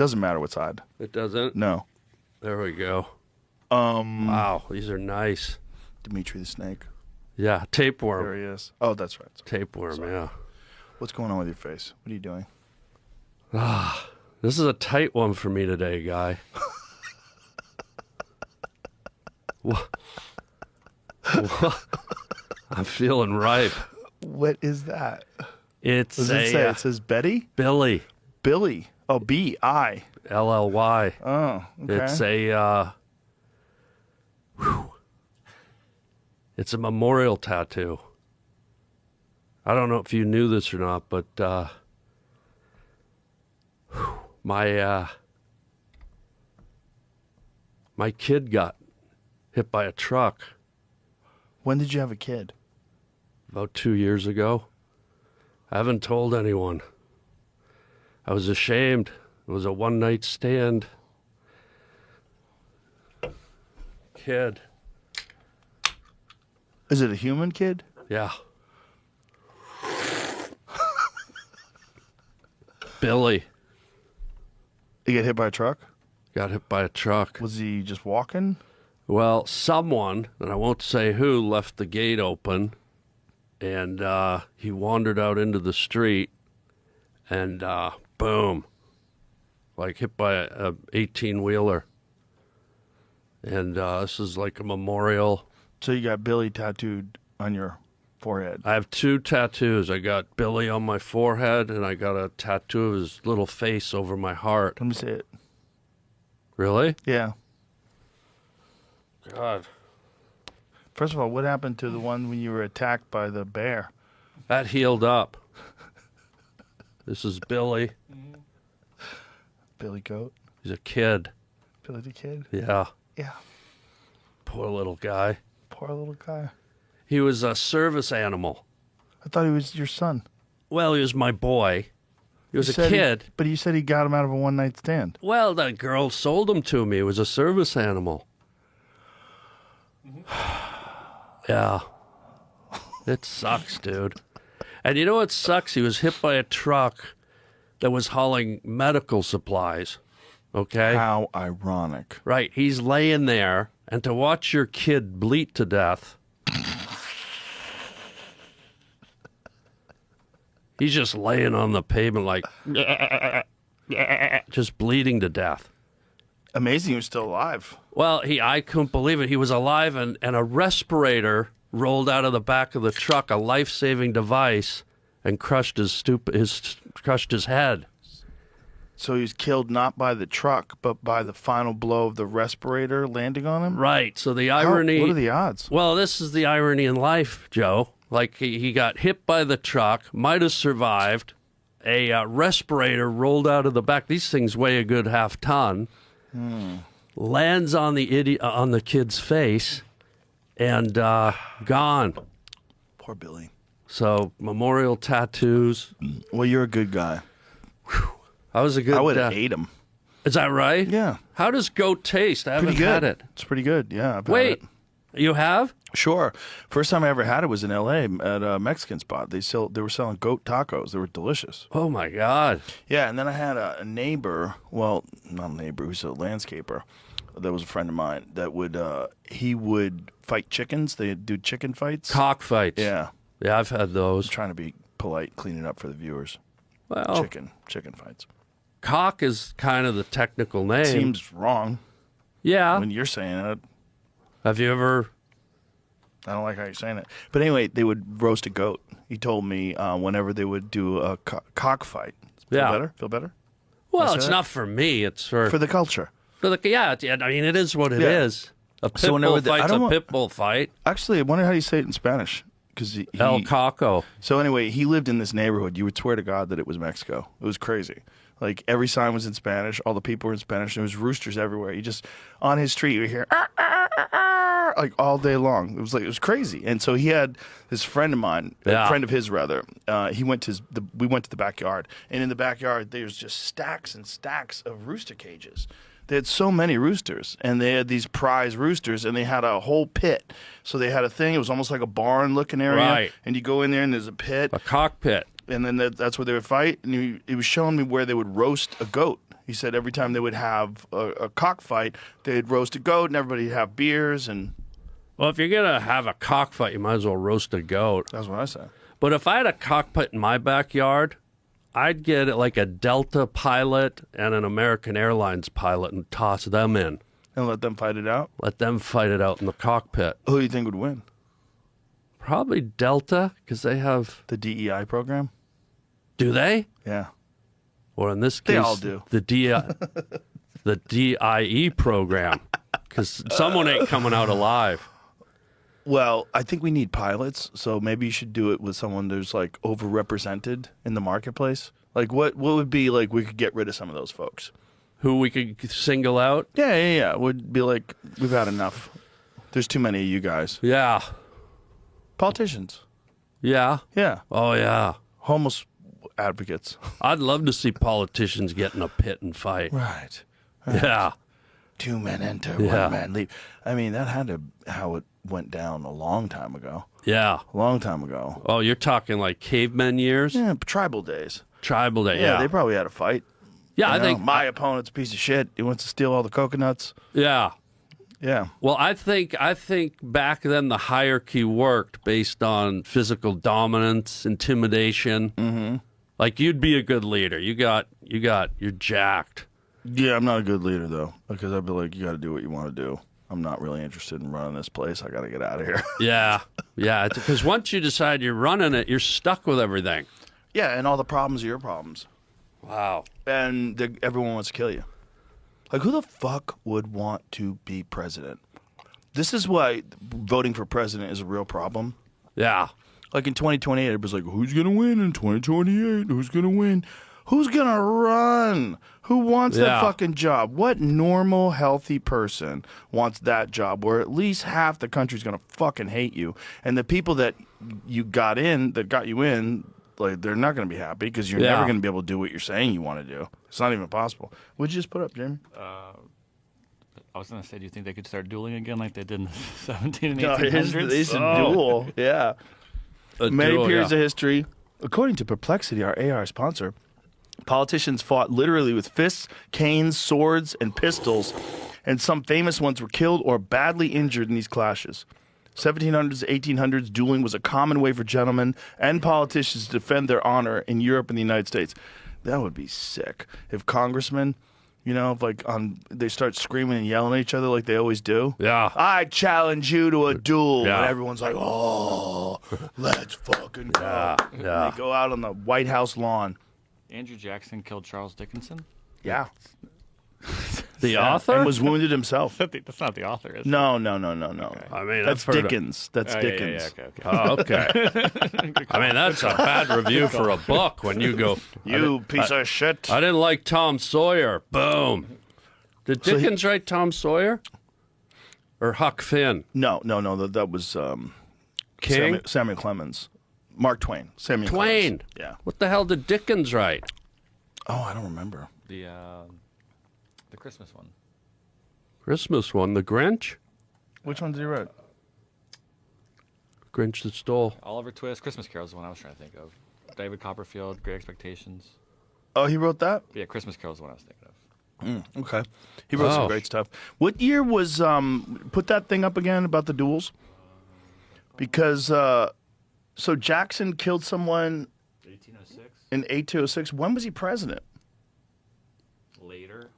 Doesn't matter what side. It doesn't? No. There we go. Wow, these are nice. Dimitri the snake. Yeah, tapeworm. There he is. Oh, that's right. Tapeworm, Sorry. yeah. What's going on with your face? What are you doing? This is a tight one for me today, Guy. What? I'm feeling ripe. What is that? It's What does it say? It says Betty? Billy. Billy. Oh, B-I. LLY. Oh, okay. It's it's a memorial tattoo. I don't know if you knew this or not, but my kid got hit by a truck When did you have a kid? about 2 years ago. I haven't told anyone. I was ashamed. It was a one-night stand. Kid. Is it a human kid? Yeah. Billy He get hit by a truck? got hit by a truck. Was he just walking? Well, someone, and I won't say who, left the gate open, and he wandered out into the street, and boom, like hit by a 18-wheeler. And this is like a memorial. So you got Billy tattooed on your forehead. I have 2 tattoos. I got Billy on my forehead, and I got a tattoo of his little face over my heart. Let me see it. Really? Yeah. God. First of all, what happened to the one when you were attacked by the bear? That healed up. This is Billy. Billy Goat? He's a kid. Billy the Kid? Yeah. Yeah. Poor little guy. Poor little guy. He was a service animal. I thought he was your son. Well, he was my boy. He was You a said kid. But you said he got him out of a one-night stand. Well, that girl sold him to me. It was a service animal. Yeah. It sucks, dude. And you know what sucks? He was hit by a truck that was hauling medical supplies. Okay? How ironic. Right. He's laying there, and to watch your kid bleed to death. He's just laying on the pavement like, just bleeding to death. Amazing he was still alive. Well, I couldn't believe it. He was alive, and a respirator rolled out of the back of the truck, a life-saving device, and crushed his head. So he was killed not by the truck, but by the final blow of the respirator landing on him? Right. So the irony. What are the odds? Well, this is the irony in life, Joe. Like he got hit by the truck, might have survived. A respirator rolled out of the back. These things weigh a good half ton. Lands on the kid's face, and gone. Poor Billy. So memorial tattoos. Well, you're a good guy. I was a good. I would have ate him. Is that right? Yeah. How does goat taste? I haven't Pretty good. had it. It's pretty good. Yeah. I've had Wait, it. you have? Sure. First time I ever had it was in L.A. at a Mexican spot. They were selling goat tacos. They were delicious. Oh my God. Yeah, and then I had a neighbor. Well, not a neighbor. Who's a landscaper. That was a friend of mine. That he would fight chickens. They do chicken fights. Cockfights. Yeah. Yeah, I've had those. I'm trying to be polite, clean it up for the viewers. Well, Chicken fights. cock is kind of the technical name. Seems wrong Yeah. when you're saying it. Have you ever? I don't like how you're saying it. But anyway, they would roast a goat. He told me whenever they would do a cockfight. Feel better? Well, That's it's it. not for me. It's for For the culture. yeah. I mean, it is what it is. Yeah. A pit So whenever bull the- I fight's don't a want- pit bull fight. Actually, I wonder how you say it in Spanish. Because El Caco. So anyway, he lived in this neighborhood. You would swear to God that it was Mexico. It was crazy. Like every sign was in Spanish. All the people were in Spanish. There was roosters everywhere. You just on his street you would hear like all day long. It was crazy. And so he had this friend of mine, Yeah. a friend of his rather. We went to the backyard, and in the backyard there's just stacks and stacks of rooster cages. They had so many roosters, and they had these prize roosters, and they had a whole pit. So they had a thing. It was almost like a barn-looking area, Right. and you go in there, and there's a pit, A cockpit. and then that's where they would fight. And he was showing me where they would roast a goat, He said every time they would have a cockfight, they'd roast a goat and everybody'd have beers, and Well, if you're going to have a cockfight, you might as well roast a goat. that's what I said. But if I had a cockpit in my backyard, I'd get it like a Delta pilot and an American Airlines pilot and toss them in. And let them fight it out. Let them fight it out in the cockpit. Who do you think would win? Probably Delta, because they have... The DEI program? Do they? Yeah. Or in this case... They all do. The DIE program, because someone ain't coming out alive. Well, I think we need pilots, so maybe you should do it with someone who's like overrepresented in the marketplace. Like, what would be like we could get rid of some of those folks? Who we could single out? Yeah. Would be like, we've had enough. There's too many of you guys. Yeah. Politicians. Yeah. Yeah. Oh, yeah. Homeless advocates. I'd love to see politicians get in a pit and fight. Right. Yeah. 2 men enter, Yeah. 1 man leave. I mean, that had to how it went down a long time ago. Yeah. A long time ago. Oh, you're talking like cavemen years? Yeah, tribal days. Tribal day, Yeah, yeah. they probably had a fight. Yeah, You I know, think... my opponent's a piece of shit. He wants to steal all the coconuts. Yeah. Yeah. Well, I think back then the hierarchy worked based on physical dominance, intimidation. Mm-hmm. Like you'd be a good leader. You're jacked. Yeah, I'm not a good leader, though, because I'd be like, you got to do what you want to do. I'm not really interested in running this place. I got to get out of here. Yeah, yeah. Because once you decide you're running it, you're stuck with everything. Yeah, and all the problems are your problems. Wow. And everyone wants to kill you. Like, who the fuck would want to be president? This is why voting for president is a real problem. Yeah. Like in 2028, it was like, who's going to win in 2028? Who's going to win? Who's going to run? Who wants that Yeah. fucking job? What normal, healthy person wants that job where at least half the country's going to fucking hate you? And the people that got you in, like, they're not going to be happy because you're Yeah. never going to be able to do what you're saying you want to do. It's not even possible. What'd you just put up, Jamie? I was going to say, do you think they could start dueling again like they did in the 17 and No, 1800s? it's a duel. Yeah. Many duel, periods yeah. of history. According to Perplexity, our AR sponsor, politicians fought literally with fists, canes, swords, and pistols, and some famous ones were killed or badly injured in these clashes. 1700s, 1800s, dueling was a common way for gentlemen and politicians to defend their honor in Europe and the United States. That would be sick. If congressmen, they start screaming and yelling at each other like they always do. Yeah. I challenge you to a duel. Yeah. And everyone's like, oh, let's fucking go. Yeah. And Yeah. they go out on the White House lawn. Andrew Jackson killed Charles Dickinson? Yeah. The author? And was wounded himself. That's not the author, is it? No. I mean, That's I've heard of- Dickens. That's Dickens. Okay. Oh, okay. I mean, that's a bad review for a book when you go, You piece of shit. I didn't like Tom Sawyer. Boom. Did So he- Dickens write Tom Sawyer? Or Huck Finn? No. That was King? Samuel Clemens. Mark Twain. Samuel Twain. Clemens. Yeah. What the hell did Dickens write? Oh, I don't remember. The Christmas one. Christmas one, The Grinch? Which one did he write? Grinch that stole. Oliver Twist. Christmas Carol is the one I was trying to think of. David Copperfield, Great Expectations. Oh, he wrote that? Yeah, Christmas Carol is the one I was thinking of. Okay. He wrote some Oh. great stuff. What year was put that thing up again about the duels? Because so Jackson killed someone 1806. in 1806. When was he president? Later.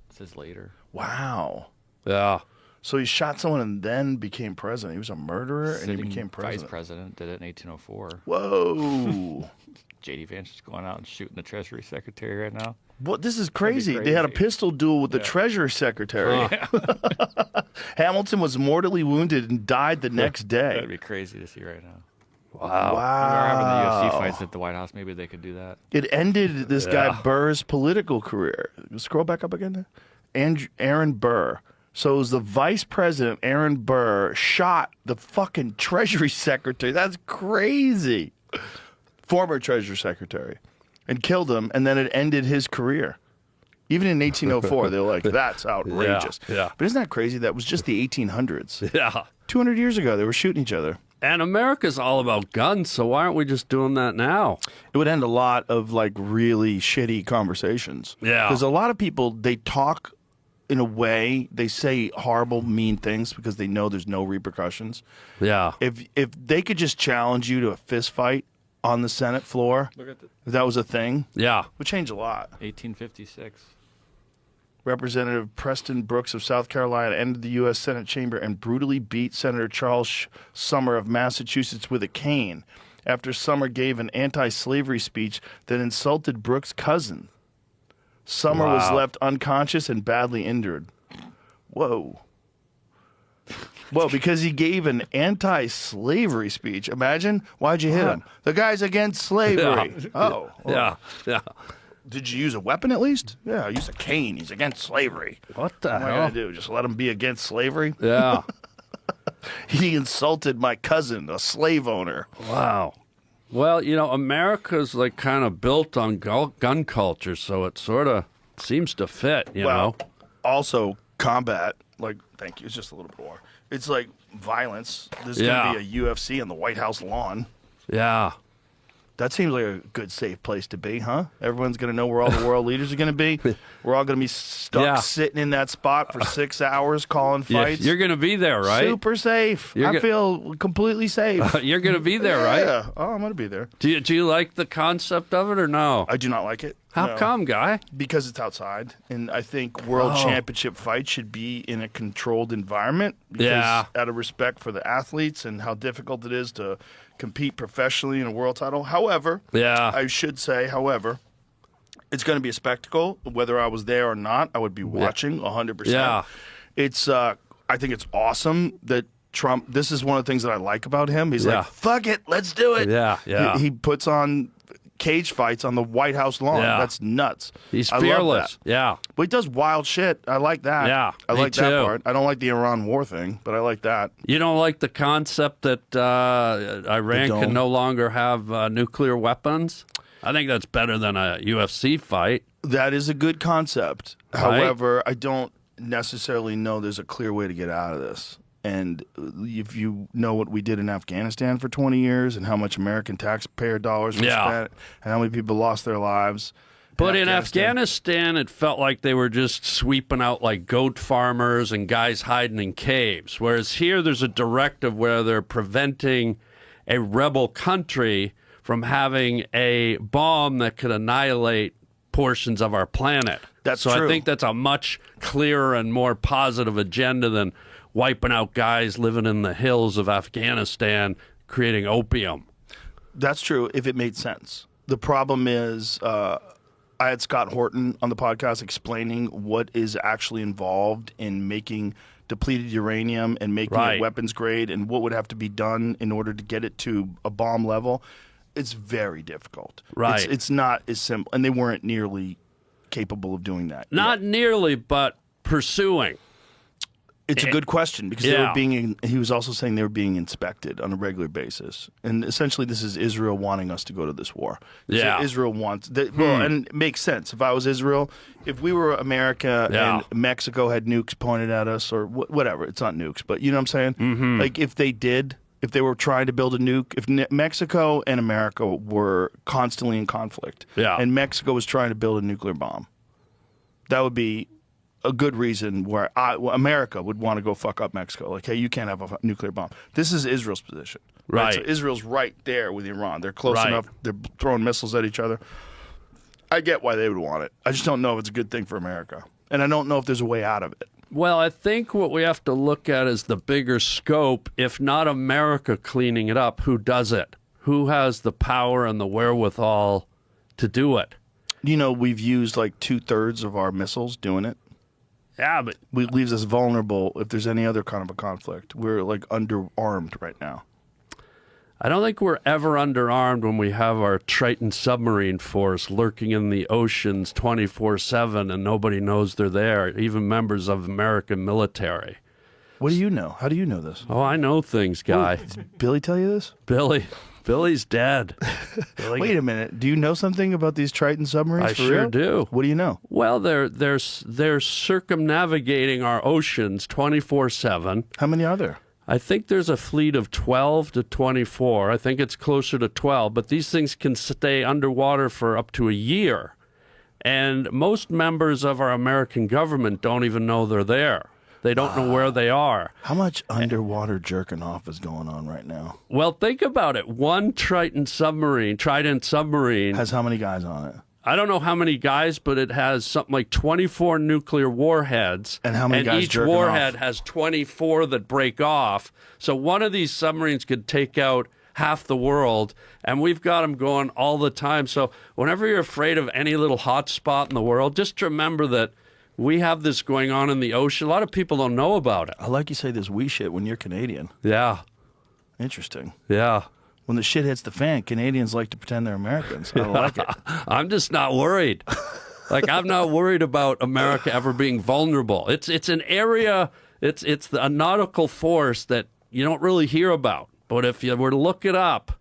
It says later. Wow. Yeah. So he shot someone and then became president. He was a murderer and he Sitting became president. Vice president did it in 1804. Whoa. J.D. Vance is going out and shooting the Treasury Secretary right now. What? This is crazy. They had a crazy. pistol duel with the Treasury Secretary. Hamilton was mortally wounded and died the next day. That'd be crazy to see right now. Wow. They're having the UFC Wow. fights at the White House. Maybe they could do that. It ended this guy Yeah. Burr's political career. Scroll back up again. Aaron Burr. So it was the vice president, Aaron Burr, shot the fucking Treasury Secretary. That's crazy. Former Treasury Secretary. And killed him, and then it ended his career. Even in 1804, they were like, that's outrageous. Yeah. But isn't that crazy? That was just the 1800s. Yeah. 200 years ago, they were shooting each other. And America's all about guns, so why aren't we just doing that now? It would end a lot of like really shitty conversations. Yeah. Because a lot of people, they talk in a way, they say horrible, mean things because they know there's no repercussions. Yeah. If they could just challenge you to a fist fight on the Senate floor, if that was a thing, Yeah. it would change a lot. 1856. Representative Preston Brooks of South Carolina entered the U.S. Senate chamber and brutally beat Senator Charles Summer of Massachusetts with a cane after Summer gave an anti-slavery speech that insulted Brooks' cousin. Summer was Wow. left unconscious and badly injured. Whoa. Whoa, because he gave an anti-slavery speech. Imagine. Why'd you hit him? The guy's against slavery. Yeah. Oh. Yeah. Yeah. Did you use a weapon at least? Yeah, I used a cane. He's against slavery. What the What am I hell? going to do? Just let him be against slavery? Yeah. He insulted my cousin, a slave owner. Wow. Well, America's like kind of built on gun culture, so it sort of seems to fit, you know? Also, combat, like, thank you, it's just a little bit more. It's like violence. There's Yeah. going to be a UFC on the White House lawn. Yeah. That seems like a good, safe place to be, huh? Everyone's going to know where all the world leaders are going to be. We're all going to be stuck Yeah. sitting in that spot for 6 hours calling Yeah, fights. you're going to be there, right? Super safe. I feel completely safe. You're going to be there, right? Yeah. Oh, I'm going to be there. Do you like the concept of it or no? I do not like it. How No. come, guy? Because it's outside, and I think world championship fights should be in a controlled environment. Because Yeah. out of respect for the athletes and how difficult it is to compete professionally in a world title. However, Yeah. I should say, it's going to be a spectacle. Whether I was there or not, I would be watching 100%. Yeah. It's. I think it's awesome that Trump. This is one of the things that I like about him. He's Yeah. like, "Fuck it, let's do it." Yeah, yeah. He puts on cage fights on the White House lawn. Yeah. That's nuts. He's I love fearless. that. Yeah. But he does wild shit. I like that. Yeah, I me like that too. part. I don't like the Iran war thing, but I like that. You don't like the concept that Iran The can dome. no longer have nuclear weapons? I think that's better than a UFC fight. That is a good concept. Right? However, I don't necessarily know there's a clear way to get out of this. And if you know what we did in Afghanistan for 20 years and how much American taxpayer dollars were Yeah. spent and how many people lost their lives. But in Afghanistan, it felt like they were just sweeping out like goat farmers and guys hiding in caves. Whereas here, there's a directive where they're preventing a rebel country from having a bomb that could annihilate portions of our planet. That's so true. I think that's a much clearer and more positive agenda than wiping out guys living in the hills of Afghanistan, creating opium. That's true if it made sense. The problem is I had Scott Horton on the podcast explaining what is actually involved in making depleted uranium and making Right. it weapons grade and what would have to be done in order to get it to a bomb level. It's very difficult. Right. It's not as simple. And they weren't nearly capable of doing that. Not nearly, but pursuing. It's a good question because they Yeah. were being. He was also saying they were being inspected on a regular basis, and essentially, this is Israel wanting us to go to this war. Yeah. Israel wants. Well, and it makes sense. If I was Israel, if we were America Yeah. and Mexico had nukes pointed at us or whatever, it's not nukes, but you know what I'm saying? Mm-hmm. Like if they were trying to build a nuke, if Mexico and America were constantly in conflict, Yeah. and Mexico was trying to build a nuclear bomb, that would be a good reason where America would want to go fuck up Mexico. Like, hey, you can't have a nuclear bomb. This is Israel's position. Right. So Israel's right there with Iran. They're close Right. enough. They're throwing missiles at each other. I get why they would want it. I just don't know if it's a good thing for America. And I don't know if there's a way out of it. Well, I think what we have to look at is the bigger scope. If not America cleaning it up, who does it? Who has the power and the wherewithal to do it? You know, we've used like 2/3 of our missiles doing it. Yeah, but It leaves us vulnerable if there's any other kind of a conflict. We're like underarmed right now. I don't think we're ever underarmed when we have our Trident submarine force lurking in the oceans 24/7 and nobody knows they're there, even members of American military. What do you know? How do you know this? Oh, I know things, guy. Did Billy tell you this? Billy's dead. Wait a minute. Do you know something about these Trident submarines? I for sure real? do. What do you know? Well, they're circumnavigating our oceans 24/7. How many are there? I think there's a fleet of 12 to 24. I think it's closer to 12, but these things can stay underwater for up to a year. And most members of our American government don't even know they're there. They don't know where they are. How much underwater jerking off is going on right now? Well, think about it. One Trident submarine Has how many guys on it? I don't know how many guys, but it has something like 24 nuclear warheads. And how many guys each jerking warhead off? has 24 that break off. So one of these submarines could take out half the world, and we've got them going all the time. So whenever you're afraid of any little hot spot in the world, just remember that we have this going on in the ocean. A lot of people don't know about it. I like you say this we shit when you're Canadian. Yeah, Interesting. yeah. When the shit hits the fan, Canadians like to pretend they're Americans. I don't like it. I'm just not worried. Like, I'm not worried about America ever being vulnerable. It's an area, it's a nautical force that you don't really hear about. But if you were to look it up,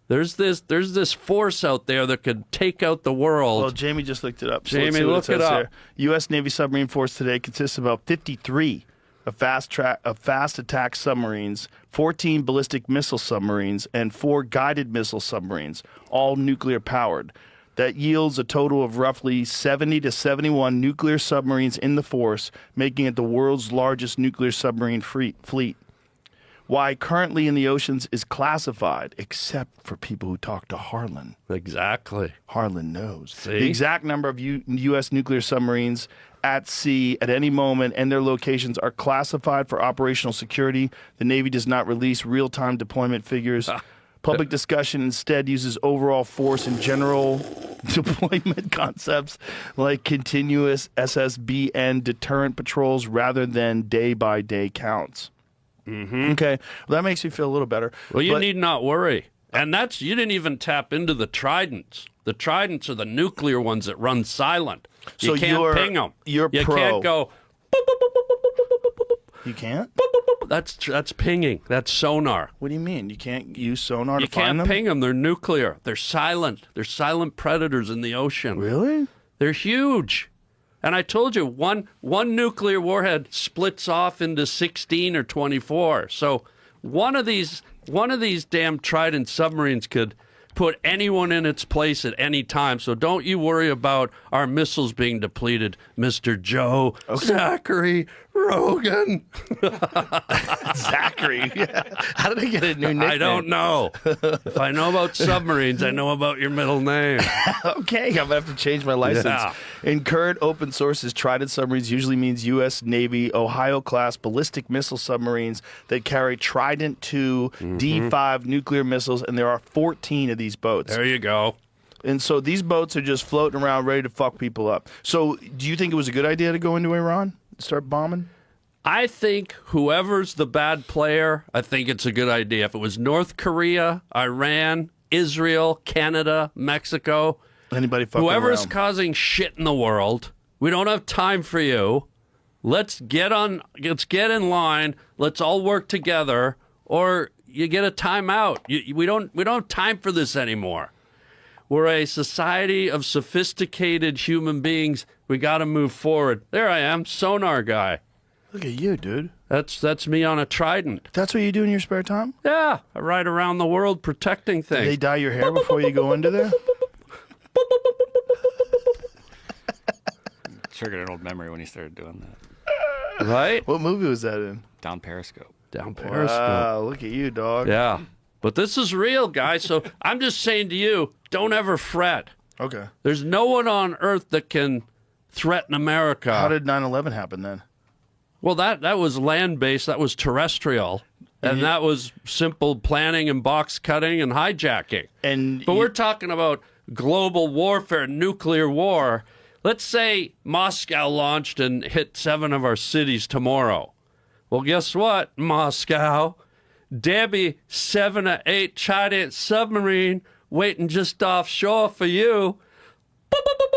there's this force out there that could take out the world. Well, Jamie just looked it up. So Jamie, let's see what look it says up. here. U.S. Navy submarine force today consists of about 53 of fast attack submarines, 14 ballistic missile submarines, and 4 guided missile submarines, all nuclear powered. That yields a total of roughly 70 to 71 nuclear submarines in the force, making it the world's largest nuclear submarine fleet. Why currently in the oceans is classified, except for people who talk to Harlan. Exactly. Harlan knows. See? The exact number of U.S. nuclear submarines at sea at any moment and their locations are classified for operational security. The Navy does not release real-time deployment figures. Public discussion instead uses overall force and general deployment concepts like continuous SSBN deterrent patrols rather than day-by-day counts. Mm-hmm. Okay, well, that makes me feel a little better. Well, you But- need not worry. And you didn't even tap into the Tridents. The Tridents are the nuclear ones that run silent. You So can't ping them. you're You pro. can't go, You can't? that's pinging. That's sonar. What do you mean? You can't use sonar You to find can't them? ping them. They're nuclear. They're silent. They're silent predators in the ocean. Really? They're huge. And I told you, one nuclear warhead splits off into 16 or 24. So one of these damn Trident submarines could put anyone in its place at any time. So don't you worry about our missiles being depleted, Mr. Joe Zachary Rogan. Zachary. How did I get a new nickname? I don't know. If I know about submarines, I know about your middle name. Okay, I'm going to have to change my license. Yeah. In current open sources, Trident submarines usually means U.S. Navy Ohio-class ballistic missile submarines that carry Trident II D5 nuclear missiles, and there are 14 of these boats. There you go. And so these boats are just floating around ready to fuck people up. So do you think it was a good idea to go into Iran? Start bombing? I think whoever's the bad player, I think it's a good idea. If it was North Korea, Iran, Israel, Canada, Mexico, Anybody fucking whoever's around? causing shit in the world, we don't have time for you. Let's get in line. Let's all work together, or you get a timeout. We don't have time for this anymore. We're a society of sophisticated human beings. We got to move forward. There I am, sonar guy. Look at you, dude. That's me on a Trident. That's what you do in your spare time? Yeah, I ride around the world protecting Do they things. dye your hair before you go into there? Triggered an old memory when he started doing that. Right? What movie was that in? Down Periscope. Down Periscope. Wow, look at you, dog. Yeah. But this is real, guys. So I'm just saying to you, don't ever fret. Okay. There's no one on earth that can threaten America. How did 9/11 happen then? Well, that was land-based. That was terrestrial. And that was simple planning and box cutting and hijacking. But we're talking about global warfare, nuclear war. Let's say Moscow launched and hit 7 of our cities tomorrow. Well, guess what, Moscow? Debbie 7 or 8 Trident submarine waiting just offshore for you. Boop, boop, boop,